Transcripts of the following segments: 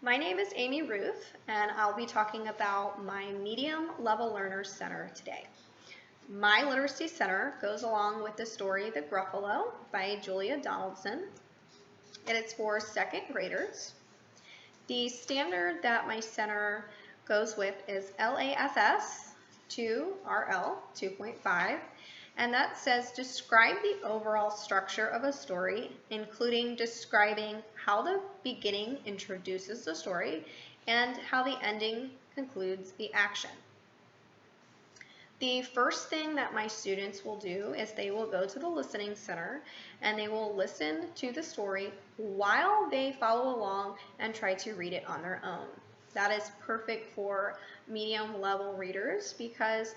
My name is Amy Ruth, and I'll be talking about my Medium Level Learners Center today. My Literacy Center goes along with the story The Gruffalo by Julia Donaldson, and it's for second graders. The standard that my center goes with is LAFS2RL 2.5, and that says describe the overall structure of a story, including describing how the beginning introduces the story and how the ending concludes the action. The first thing that my students will do is they will go to the listening center and they will listen to the story while they follow along and try to read it on their own. That is perfect for medium level readers because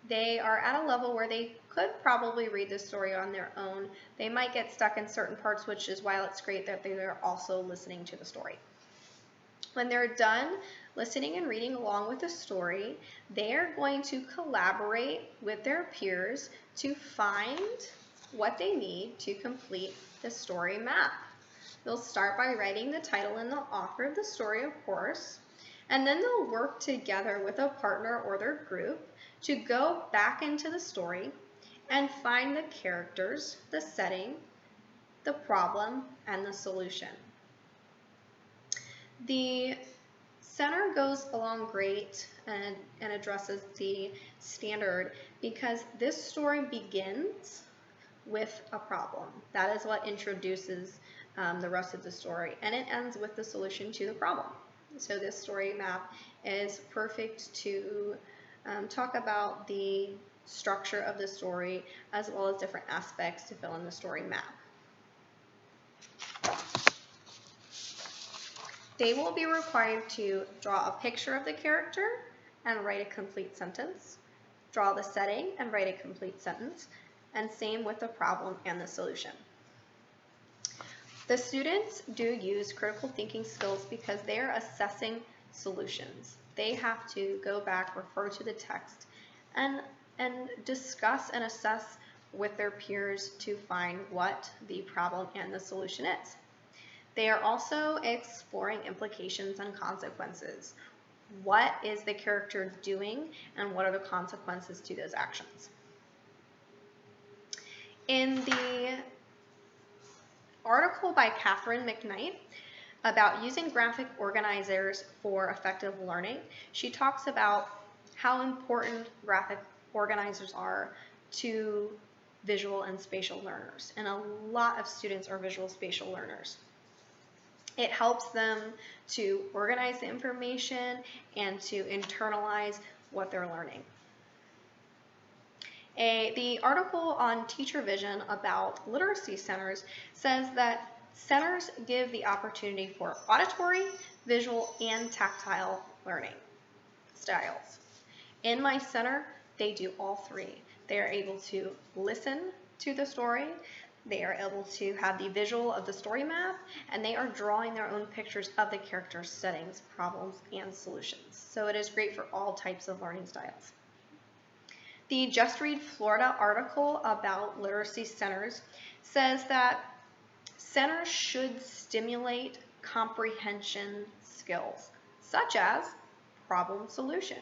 they are at a level where they could probably read the story on their own. They might get stuck in certain parts, which is why it's great that they are also listening to the story. When they're done listening and reading along with the story, they are going to collaborate with their peers to find what they need to complete the story map. They'll start by writing the title and the author of the story, of course, and then they'll work together with a partner or their group to go back into the story and find the characters, the setting, the problem, and the solution. The center goes along great and addresses the standard because this story begins with a problem. That is what introduces the rest of the story, and it ends with the solution to the problem. So this story map is perfect to talk about the structure of the story as well as different aspects to fill in the story map. They will be required to draw a picture of the character and write a complete sentence, draw the setting and write a complete sentence, and same with the problem and the solution. The students do use critical thinking skills because they are assessing solutions. They have to go back, refer to the text, and discuss and assess with their peers to find what the problem and the solution is. They are also exploring implications and consequences. What is the character doing and what are the consequences to those actions? In the article by Catherine McKnight about using graphic organizers for effective learning, she talks about how important graphic organizers are to visual and spatial learners, and a lot of students are visual spatial learners. It helps them to organize the information and to internalize what they're learning. The article on Teacher Vision about literacy centers says that centers give the opportunity for auditory, visual, and tactile learning styles. In my center, they do all three. They are able to listen to the story, they are able to have the visual of the story map, and they are drawing their own pictures of the characters, settings, problems, and solutions. So it is great for all types of learning styles. The Just Read Florida article about literacy centers says that centers should stimulate comprehension skills, such as problem solution.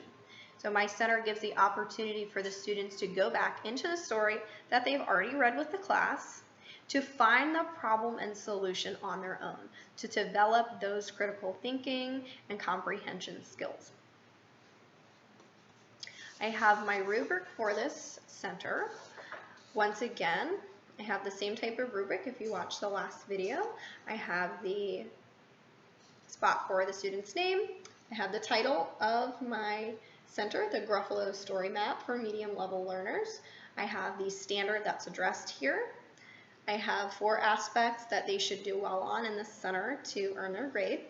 So my center gives the opportunity for the students to go back into the story that they've already read with the class, to find the problem and solution on their own, to develop those critical thinking and comprehension skills. I have my rubric for this center. Once again, I have the same type of rubric if you watched the last video. I have the spot for the student's name. I have the title of my center, the Gruffalo story map for medium level learners. I have the standard that's addressed here. I have 4 aspects that they should do well on in the center to earn their grade.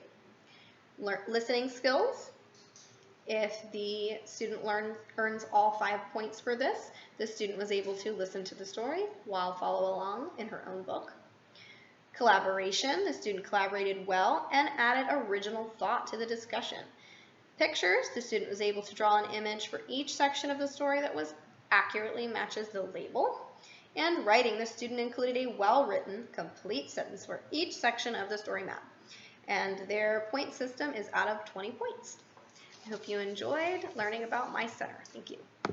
Listening skills. If the student earns all 5 points for this, the student was able to listen to the story while follow along in her own book. Collaboration. The student collaborated well and added original thought to the discussion. Pictures. The student was able to draw an image for each section of the story that was accurately matches the label. And writing, the student included a well-written, complete sentence for each section of the story map. and their point system is out of 20 points. I hope you enjoyed learning about my center. Thank you.